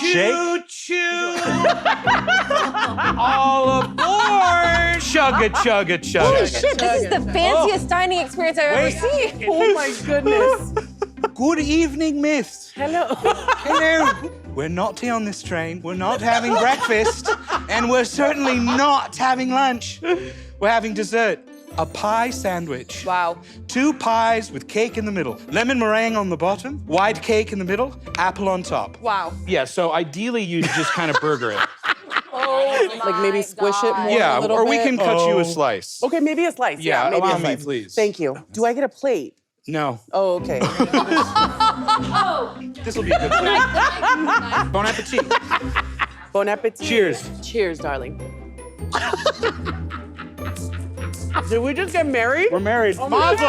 Choo-choo! All aboard! Chugga, chugga, chugga. Holy shit, this is the fanciest dining experience I've ever seen. Oh my goodness. Good evening, miss. Hello. Hello. We're not here on this train. We're not having breakfast. And we're certainly not having lunch. We're having dessert. A pie sandwich. Wow. 2 pies with cake in the middle. Lemon meringue on the bottom, white cake in the middle, apple on top. Wow. Yeah, so ideally you just kind of burger it. Like maybe squish it more Yeah, a little or bit. we can cut you a slice. Okay, maybe a slice. Yeah, maybe allow a me, slice. please. Thank you. Do I get a plate? No. Oh, okay. This will be a good plate. Bon appetit. Bon appetit. Cheers. Cheers, darling. Did we just get married? We're married. Oh my Mazel.